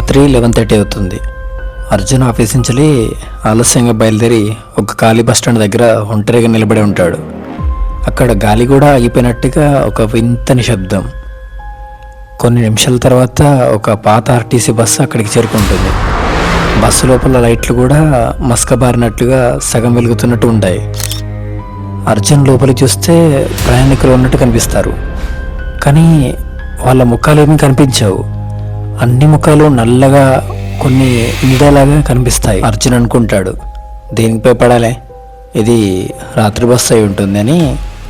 రాత్రి 11:30 అవుతుంది. అర్జున్ ఆఫీస్ నుంచి ఆలస్యంగా బయలుదేరి ఒక ఖాళీ బస్టాండ్ దగ్గర ఒంటరిగా నిలబడి ఉంటాడు. అక్కడ గాలి కూడా ఆగిపోయినట్టుగా ఒక వింత నిశ్శబ్దం. కొన్ని నిమిషాల తర్వాత ఒక పాత ఆర్టీసీ బస్సు అక్కడికి చేరుకుంటుంది. బస్సు లోపల లైట్లు కూడా మసకబారినట్లుగా సగం వెలుగుతున్నట్టు ఉంటాయి. అర్జున్ లోపలికి చూస్తే ప్రయాణికులు ఉన్నట్టు కనిపిస్తారు, కానీ వాళ్ళ ముఖాలు ఏమీ కనిపించవు. అన్ని ముఖాలు నల్లగా, కొన్ని ఇండేలాగా కనిపిస్తాయి. అర్జున్ అనుకుంటాడు, దేనిపై పడాలే, ఇది రాత్రి బస్సు అయి ఉంటుంది అని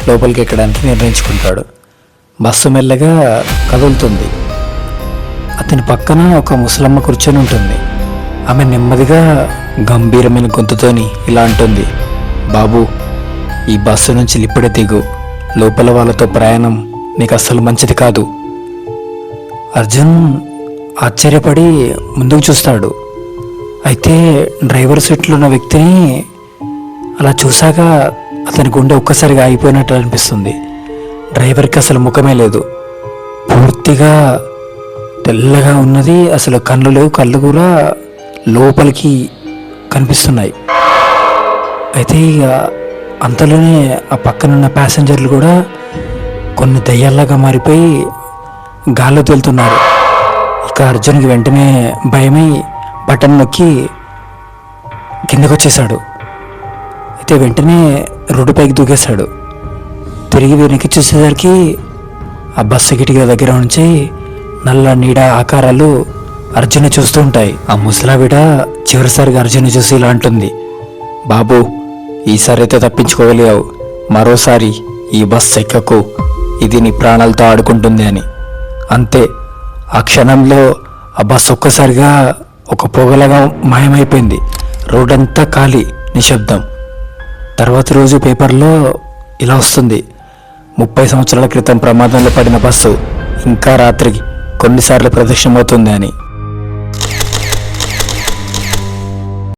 లోపలికి ఎక్కడానికి నిర్ణయించుకుంటాడు. బస్సు మెల్లగా కదులుతుంది. అతని పక్కన ఒక ముసలమ్మ కూర్చొని ఉంటుంది. ఆమె నెమ్మదిగా గంభీరమైన గొంతుతోని ఇలా అంటుంది, బాబు, ఈ బస్సు నుంచి ఇప్పుడే దిగు. లోపల వాళ్ళతో ప్రయాణం నీకు అస్సలు మంచిది కాదు. అర్జున్ ఆశ్చర్యపడి ముందుకు చూస్తాడు. అయితే డ్రైవర్ సీట్లో ఉన్న వ్యక్తిని అలా చూశాక అతని గుండె ఒక్కసారిగా అయిపోయినట్టు అనిపిస్తుంది. డ్రైవర్కి అసలు ముఖమే లేదు, పూర్తిగా తెల్లగా ఉన్నది. అసలు కళ్ళు లేవు, కళ్ళు కూడా లోపలికి కనిపిస్తున్నాయి. అయితే ఇక అంతలోనే ఆ పక్కనున్న ప్యాసింజర్లు కూడా కొన్ని దయ్యాల్లాగా మారిపోయి గాల్లో తేలుతున్నారు. ఇక అర్జున్కి వెంటనే భయమై బటన్ నొక్కి కిందకు వచ్చేసాడు. అయితే వెంటనే రోడ్డు పైకి దూకేశాడు. తిరిగి వెనక్కి చూసేసరికి ఆ బస్సు కిటికీ దగ్గర నుంచి నల్ల నీడ ఆకారాలు అర్జున్ చూస్తూ ఉంటాయి. ఆ ముసలావిడ చివరిసారిగా అర్జున్ చూసి ఇలా అంటుంది, బాబు, ఈసారి అయితే తప్పించుకోగలిగావు. మరోసారి ఈ బస్సు ఎక్కకు, ఇది నీ ప్రాణాలతో ఆడుకుంటుంది అని. అంతే, ఆ క్షణంలో ఆ బస్సు ఒక్కసారిగా ఒక పొగలాగా మాయమైపోయింది. రోడ్డంతా ఖాళీ, నిశ్శబ్దం. తర్వాత రోజు పేపర్లో ఇలా వస్తుంది, 30 సంవత్సరాల క్రితం ప్రమాదంలో పడిన బస్సు ఇంకా రాత్రికి కొన్నిసార్లు ప్రదక్షిణమవుతుంది అని.